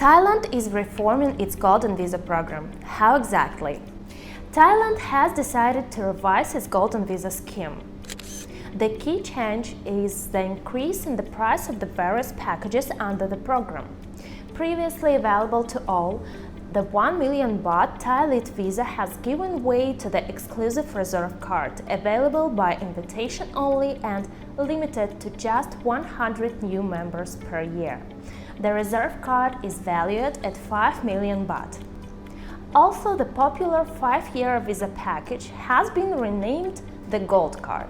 Thailand is reforming its Golden Visa program. How exactly? Thailand has decided to revise its Golden Visa scheme. The key change is the increase in the price of the various packages under the program. Previously available to all, the 1 million baht Thai Elite Visa has given way to the exclusive reserve card, available by invitation only and limited to just 100 new members per year. The reserve card is valued at 5 million baht. Also, the popular 5-year visa package has been renamed the Gold Card.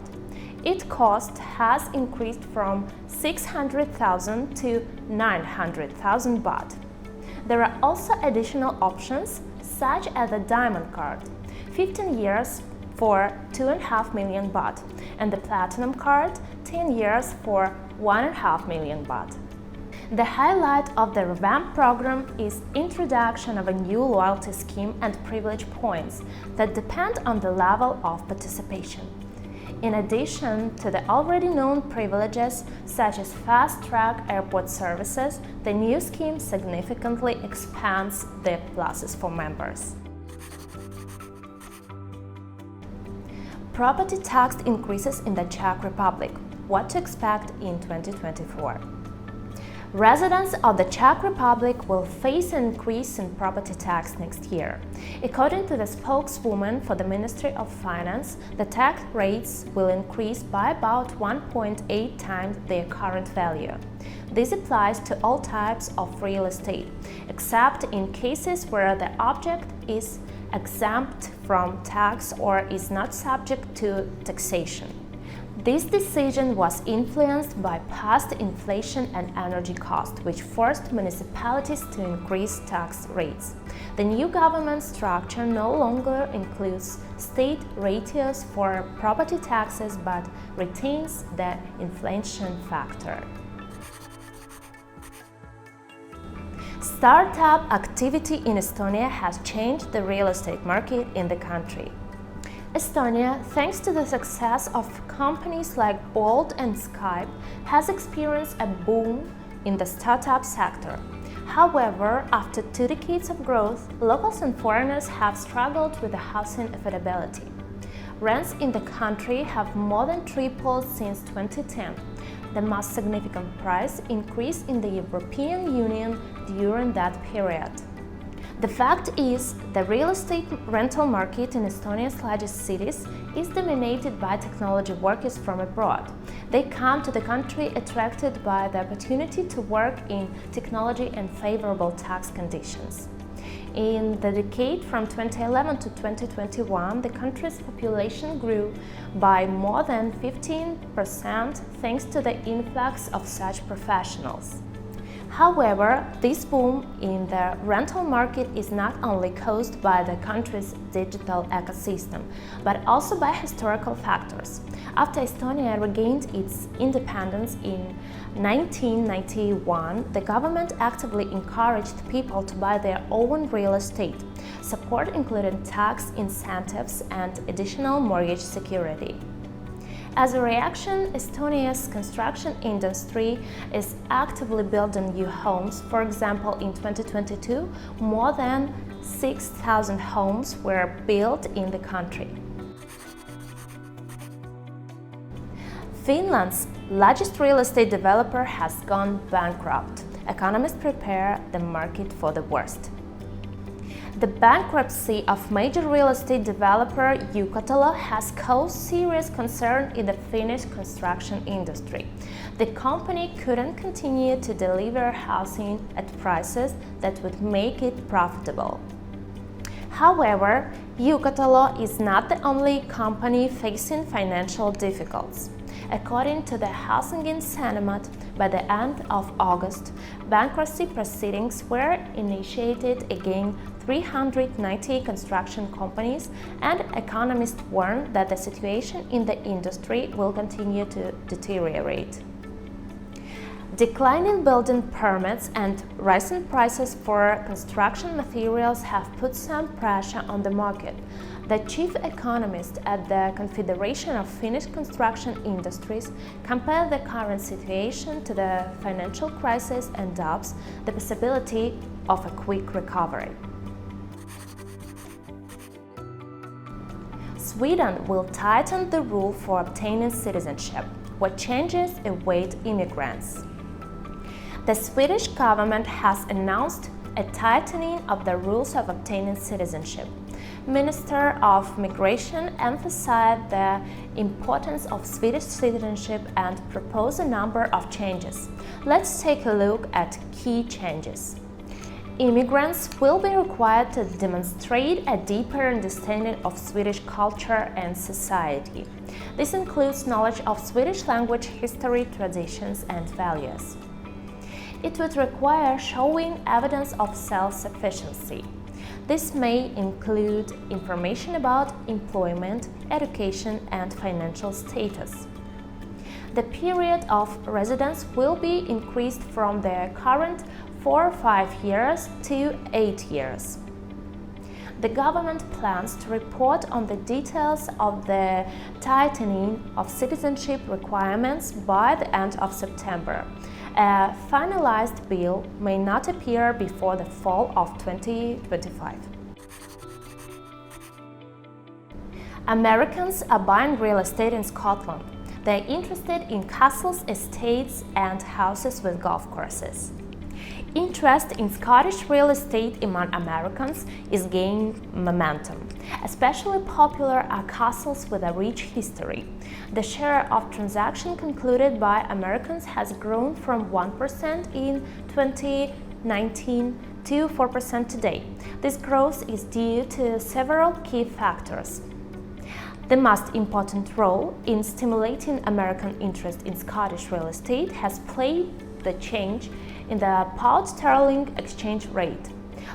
Its cost has increased from 600,000 to 900,000 baht. There are also additional options such as the Diamond Card, 15 years for 2.5 million baht, and the Platinum Card, 10 years for 1.5 million baht. The highlight of the revamped program is introduction of a new loyalty scheme and privilege points that depend on the level of participation. In addition to the already known privileges such as fast-track airport services, the new scheme significantly expands the pluses for members. Property tax increases in the Czech Republic. What to expect in 2024? Residents of the Czech Republic will face an increase in property tax next year. According to the spokeswoman for the Ministry of Finance, the tax rates will increase by about 1.8 times their current value. This applies to all types of real estate, except in cases where the object is exempt from tax or is not subject to taxation. This decision was influenced by past inflation and energy costs, which forced municipalities to increase tax rates. The new government structure no longer includes state ratios for property taxes but retains the inflation factor. Startup activity in Estonia has changed the real estate market in the country. Estonia, thanks to the success of companies like Bolt and Skype, has experienced a boom in the startup sector. However, after 2 decades of growth, locals and foreigners have struggled with the housing affordability. Rents in the country have more than tripled since 2010, the most significant price increase in the European Union during that period. The fact is, the real estate rental market in Estonia's largest cities is dominated by technology workers from abroad. They come to the country attracted by the opportunity to work in technology and favorable tax conditions. In the decade from 2011 to 2021, the country's population grew by more than 15% thanks to the influx of such professionals. However, this boom in the rental market is not only caused by the country's digital ecosystem, but also by historical factors. After Estonia regained its independence in 1991, the government actively encouraged people to buy their own real estate. Support included tax incentives and additional mortgage security. As a reaction, Estonia's construction industry is actively building new homes. For example, in 2022, more than 6,000 homes were built in the country. Finland's largest real estate developer has gone bankrupt. Economists prepare the market for the worst. The bankruptcy of major real estate developer Uusitalo has caused serious concern in the Finnish construction industry. The company couldn't continue to deliver housing at prices that would make it profitable. However, Uusitalo is not the only company facing financial difficulties. According to the Helsingin Sanomat, by the end of August, bankruptcy proceedings were initiated against 390 construction companies, and economists warn that the situation in the industry will continue to deteriorate. Declining building permits and rising prices for construction materials have put some pressure on the market. The chief economist at the Confederation of Finnish Construction Industries compared the current situation to the financial crisis and doubts the possibility of a quick recovery. Sweden will tighten the rule for obtaining citizenship. What changes await immigrants? The Swedish government has announced a tightening of the rules of obtaining citizenship. Minister of Migration emphasized the importance of Swedish citizenship and proposed a number of changes. Let's take a look at key changes. Immigrants will be required to demonstrate a deeper understanding of Swedish culture and society. This includes knowledge of Swedish language, history, traditions, and values. It would require showing evidence of self-sufficiency. This may include information about employment, education, and financial status. The period of residence will be increased from the current 4 or 5 years to 8 years. The government plans to report on the details of the tightening of citizenship requirements by the end of September. A finalized bill may not appear before the fall of 2025. Americans are buying real estate in Scotland. They are interested in castles, estates, and houses with golf courses. Interest in Scottish real estate among Americans is gaining momentum. Especially popular are castles with a rich history. The share of transactions concluded by Americans has grown from 1% in 2019 to 4% today. This growth is due to several key factors. The most important role in stimulating American interest in Scottish real estate has played the change in the pound-sterling exchange rate.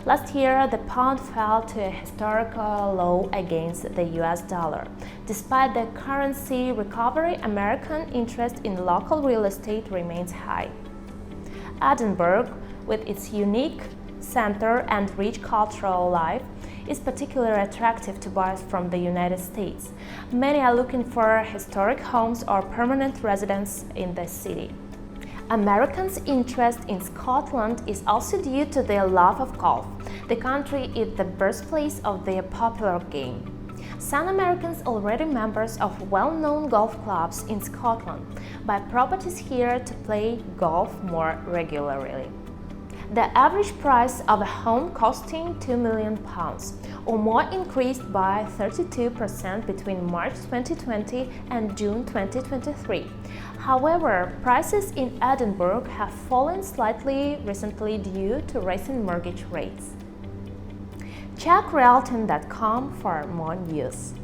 Last year, the pound fell to a historical low against the US dollar. Despite the currency recovery, American interest in local real estate remains high. Edinburgh, with its unique center and rich cultural life, is particularly attractive to buyers from the United States. Many are looking for historic homes or permanent residence in the city. Americans' interest in Scotland is also due to their love of golf. The country is the birthplace of their popular game. Some Americans are already members of well-known golf clubs in Scotland, buy properties here to play golf more regularly. The average price of a home costing £2 million or more increased by 32% between March 2020 and June 2023. However, prices in Edinburgh have fallen slightly recently due to rising mortgage rates. Check Realting.com for more news.